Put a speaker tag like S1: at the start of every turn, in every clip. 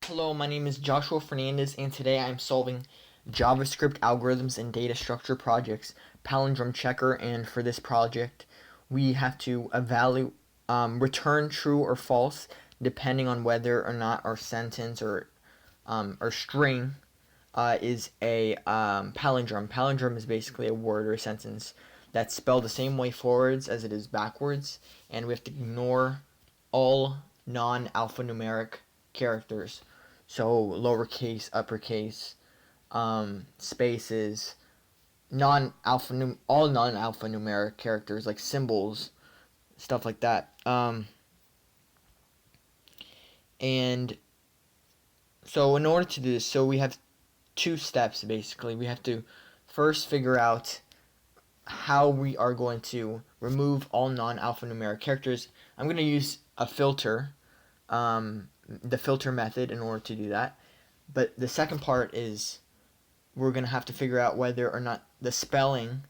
S1: Hello, my name is Joshua Fernandez, and today I'm solving JavaScript algorithms and data structure projects, Palindrome checker. And for this project, we have to return true or false depending on whether or not our sentence or string is a palindrome. Palindrome is basically a word or a sentence that's spelled the same way forwards as it is backwards, and we have to ignore all non-alphanumeric characters. So lowercase, uppercase, spaces, all non-alphanumeric characters like symbols, stuff like that. And so in order to do this, so we have two steps basically. We have to first figure out how we are going to remove all non-alphanumeric characters. I'm going to use a filter, the filter method, in order to do that. But the second part is we're going to have to figure out whether or not the spelling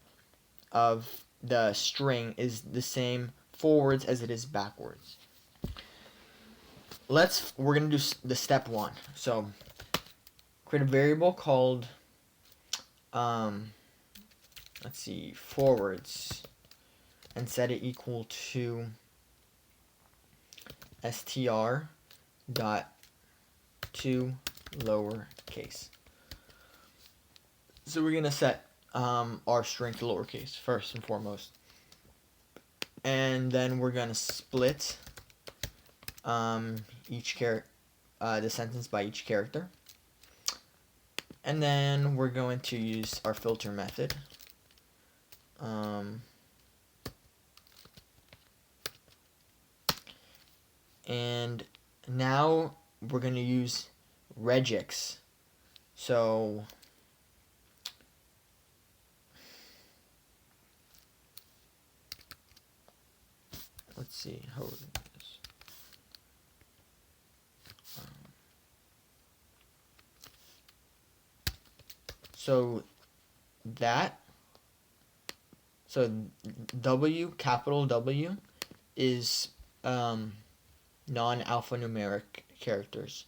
S1: of the string is the same forwards as it is backwards. We're going to do the step one. So create a variable called forwards, and set it equal to str dot to lowercase. So we're gonna set our string to lowercase first and foremost, and then we're gonna split the sentence by each character, and then we're going to use our filter method. And now we're going to use regex. So let's see how we're going to do this. So capital W is non-alphanumeric characters,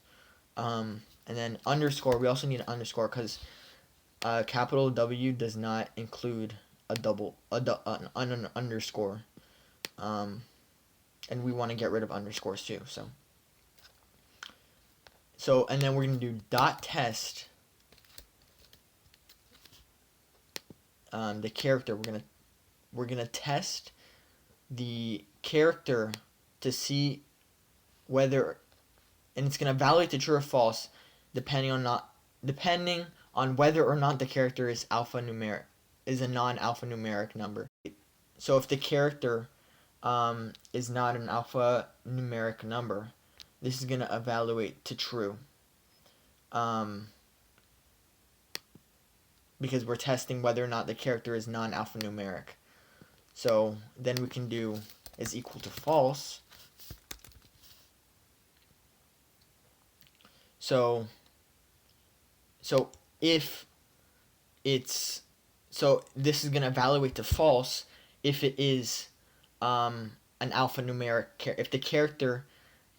S1: and then underscore, we also need an underscore because capital W does not include an underscore, and we want to get rid of underscores too. So and then we're going to do dot test the character. We're gonna test the character to see whether, and it's gonna evaluate the true or false depending on whether or not the character is a non-alphanumeric number. So if the character is not an alphanumeric number, this is gonna evaluate to true. Because we're testing whether or not the character is non-alphanumeric. So then we can do is equal to false. So if this is going to evaluate to false if it is an alphanumeric if the character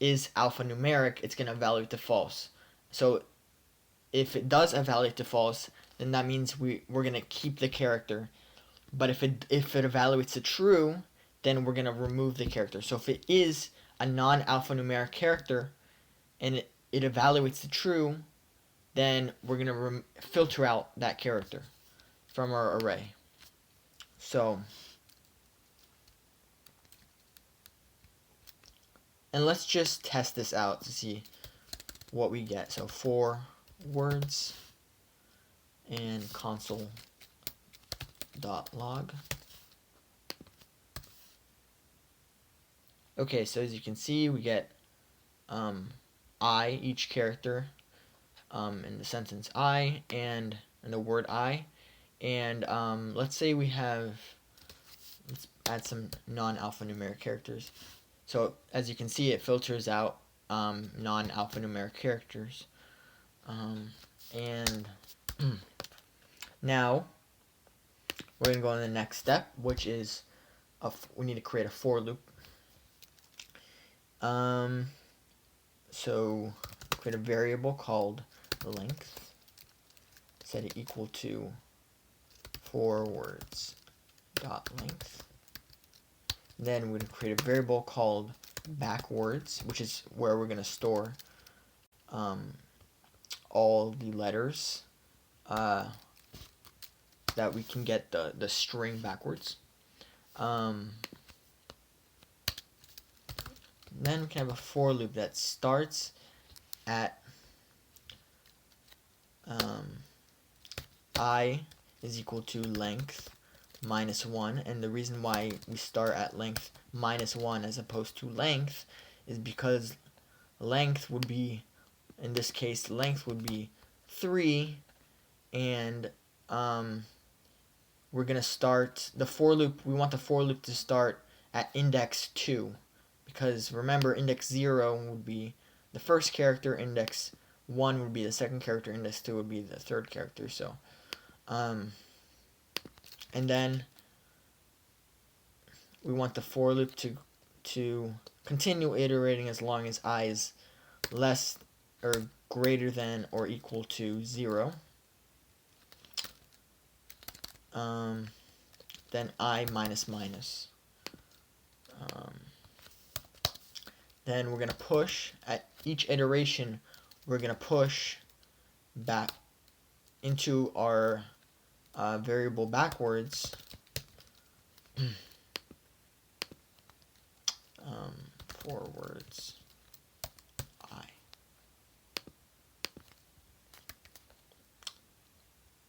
S1: is alphanumeric, it's going to evaluate to false. So if it does evaluate to false, then that means we're going to keep the character. But if it evaluates to true, then we're going to remove the character. So if it is a non-alphanumeric character and it evaluates to true, then we're going to filter out that character from our array. So, and let's just test this out to see what we get. So for words and console.log. Okay, so as you can see, we get I, each character in the sentence I, and in the word I, and let's say let's add some non-alphanumeric characters. So as you can see, it filters out non-alphanumeric characters, and now we're going to go on to the next step, which is we need to create a for loop. So create a variable called length, set it equal to forwards dot length. Then we're going to create a variable called backwards, which is where we're going to store all the letters that we can get the string backwards. Then we can have a for loop that starts at I is equal to length minus 1, and the reason why we start at length minus 1 as opposed to length is because length would be, in this case, length would be 3, and we're going to start the for loop. We want the for loop to start at index 2, because remember, index 0 would be the first character, index 1 would be the second character, index 2 would be the third character. So and then we want the for loop to continue iterating as long as I is less or greater than or equal to 0. Then I minus minus. Then we're going to push at each iteration. We're going to push back into our variable backwards forwards I.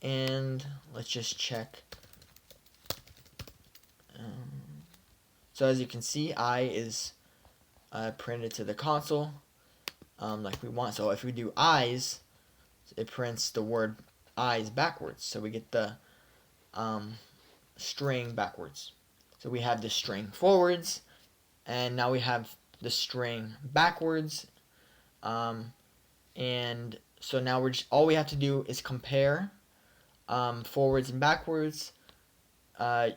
S1: And let's just check. So as you can see, I is printed to the console like we want. So if we do eyes, it prints the word eyes backwards. So we get the string backwards. So we have the string forwards, and now we have the string backwards. And so now we're just, all we have to do is compare forwards and backwards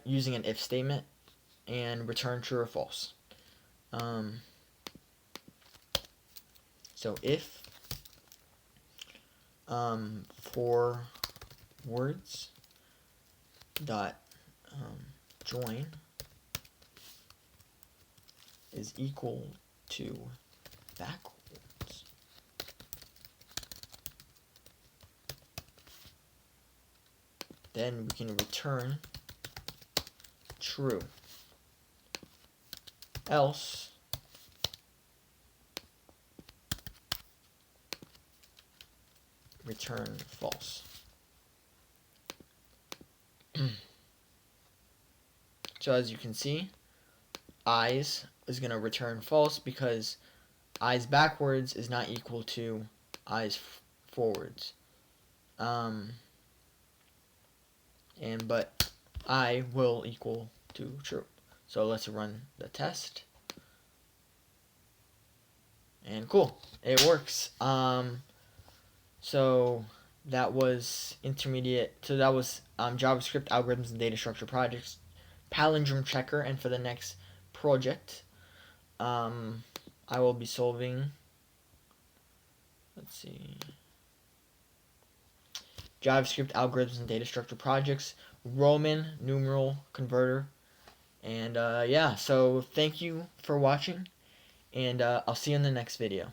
S1: using an if statement and return true or false. So if forwards dot join is equal to backwards, then we can return true. Else return false. So as you can see, eyes is going to return false because eyes backwards is not equal to eyes forwards. But I will equal to true. So let's run the test. And cool, it works. So that was intermediate. So that was JavaScript algorithms and data structure projects, Palindrome checker, and for the next project, I will be solving. Let's see. JavaScript algorithms and data structure projects, Roman numeral converter, and yeah. So thank you for watching, and I'll see you in the next video.